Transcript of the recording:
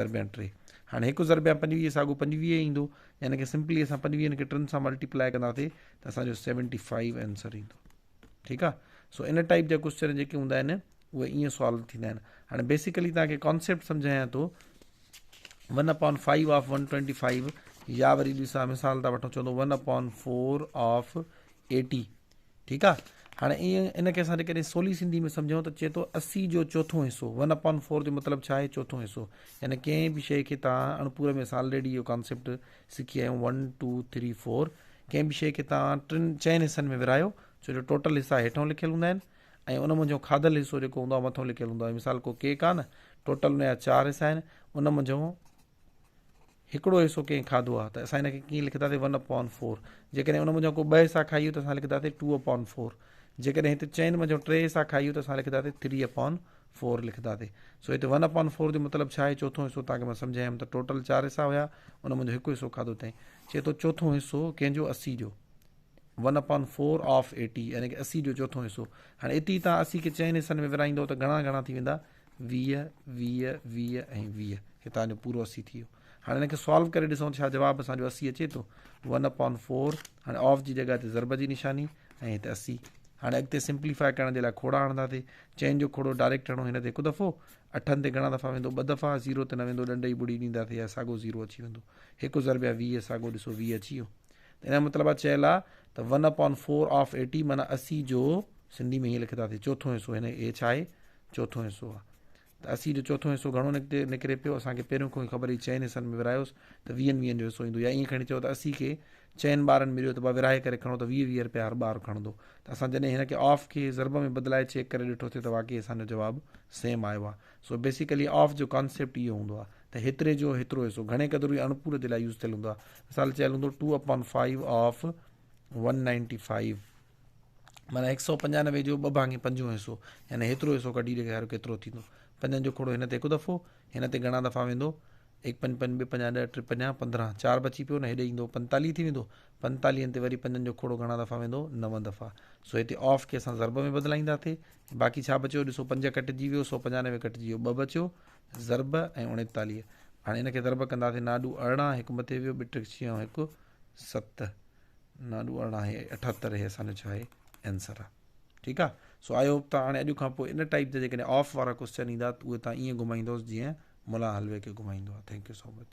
ज़रबिया 3 हाँ 1 ज़रबिया 25 साॻो 25 ईंदो यानी कि सिंपली असां 25 खे 3 सां मल्टीप्लाई कंदासीं त असांजो 75 आंसर ईंदो ठीक है। सो इन टाइप जा क्वेश्चन जेके हूंदा आहिनि उहे ईअं सॉल्व थींदा आहिनि। हाणे बेसिकली तव्हांखे कॉन्सेप्ट सम्झायां थो 1/5 ऑफ 125 या वरी ॾिसां मिसाल था वठूं चवंदो 1/4 ऑफ 80 ठीक आहे। हाणे ईअं इनखे असां जेकॾहिं सवली सिंधी में सम्झूं त चए थो 80 जो चोथों हिसो 1/4 जो मतिलबु छा आहे चोथों हिसो यानी कंहिं बि शइ खे तव्हां अणपूरे में ऑलरेडी इहो कॉन्सेप्ट सिखी आहियूं 1 2 3 4 कंहिं बि शइ खे तव्हां 4 हिसनि में विरायो छो जो टोटल हिसा हेठों लिखियल हूंदा आहिनि ऐं उन मुंहिंजो खाधल हिसो जेको हूंदो आहे मथां लिखियल हूंदो आहे। मिसाल को केक आहे न टोटल उनजा 4 हिसा आहिनि उन मुंहिंजो हिकिड़ो हिसो कंहिं खाधो आहे त असां हिनखे कीअं लिखंदासीं 1/4 जेकॾहिं उन मुंहिंजा को 2 हिसा खाई त असां लिखंदासीं 2/4 जेकॾहिं हिते चइनि मुंहिंजो 3 हिसा खाई त असां लिखंदासीं 3/4 लिखंदासीं। सो हिते 1/4 जो मतिलबु छा आहे चोथों हिसो तव्हांखे मां सम्झायमि त टोटल 4 हिसा हुया उन मुंहिंजो हिकु हिसो खाधो अथई चए थो चोथों हिसो कंहिंजो 80 जो 1/4 ऑफ 80 यानी कि 80 जो चोथों हिसो। हाणे इते तव्हां 80 खे 4 हिसनि में विराईंदो त घणा थी वेंदा 20 20 20 ऐं 20 हे तव्हांजो पूरो 80 थी वियो। हाणे हिनखे सॉल्व करे ॾिसूं छा जवाबु असांजो 80 अचे थो 1/4 हाणे ऑफ जी जॻह ते ज़रब जी निशानी ऐं हिते 80। हाणे अॻिते सिंप्लीफाई करण जे लाइ खोड़ा हणंदासीं चइनि जो खोड़ो डायरेक्ट हणो हिन ते हिकु दफ़ो 8 ते घणा दफ़ा वेंदो 2 दफ़ा 0 ते न वेंदो ॾंड जी ॿुड़ी ॾींदासीं या साॻो 0 अची वेंदो 1 ज़रबिया 20 साॻो ॾिसो 20 अची वियो। त हिन जो मतिलबु चयल आहे त 1/4 ऑफ 80 माना 80 जो सिंधी में हीअं लिखंदासीं चोथों हिसो हिन हे छा आहे चोथों हिसो आहे। त 80 जो चोथों हिसो घणो निकिरे पियो असांखे पहिरियों खां ई ख़बर हुई 4 हिसनि में विरायोसि त 20 जो हिसो ईंदो या ईअं खणी चयो त 80 खे 4 ॿारनि मिलियो त विराए करे खणो त 20 रुपया हर ॿार खणंदो त असां जॾहिं हिनखे ऑफ खे ज़रब में बदिलाए चेक करे ॾिठोसीं त वाक़ई असांजो जवाबु सेम आयो आहे। सो बेसिकली ऑफ जो कॉन्सेप्ट इहो हूंदो आहे त हेतिरे जो हेतिरो हिसो घणे क़दुरु अणपूरे जे लाइ यूज़ थियल हूंदो आहे। मिसाल चयल हूंदो 2/5 ऑफ 195 माना 195 जो 2/5 हिसो यानी हेतिरो हिसो कढी ॾेखारियो केतिरो थींदो 5 जो खोड़ो हिन ते हिकु दफ़ो हिन ते घणा दफ़ा वेंदो 1 5 5 2 50 10 3 50 15 4 बची पियो न हेॾे ईंदो 45 थी वेंदो 45 ते वरी 5 जो खोड़ो घणा दफ़ा वेंदो 9 दफ़ा। सो हिते ऑफ खे असां ज़रब में बदिलाईंदासीं बाक़ी छा बचियो ॾिसो 5 कटिजी वियो 195 कटिजी वियो 2 बचियो ज़रब ऐं 39। हाणे हिनखे ज़रब कंदासीं नाडू 18 हिकु मथे वियो ॿिट 6 हिकु 7 नाडू 18 78 हे असांजो छा आहे आंसर आहे ठीकु आहे। सो आई होप तव्हां हाणे अॼु खां पोइ इन टाइप जा जेकॾहिं ऑफ वारा क्वेश्चन ईंदा उहे तव्हां ईअं घुमाईंदोसि जीअं मुला हलवे खे घुमाईंदो आहे। Thank you so much.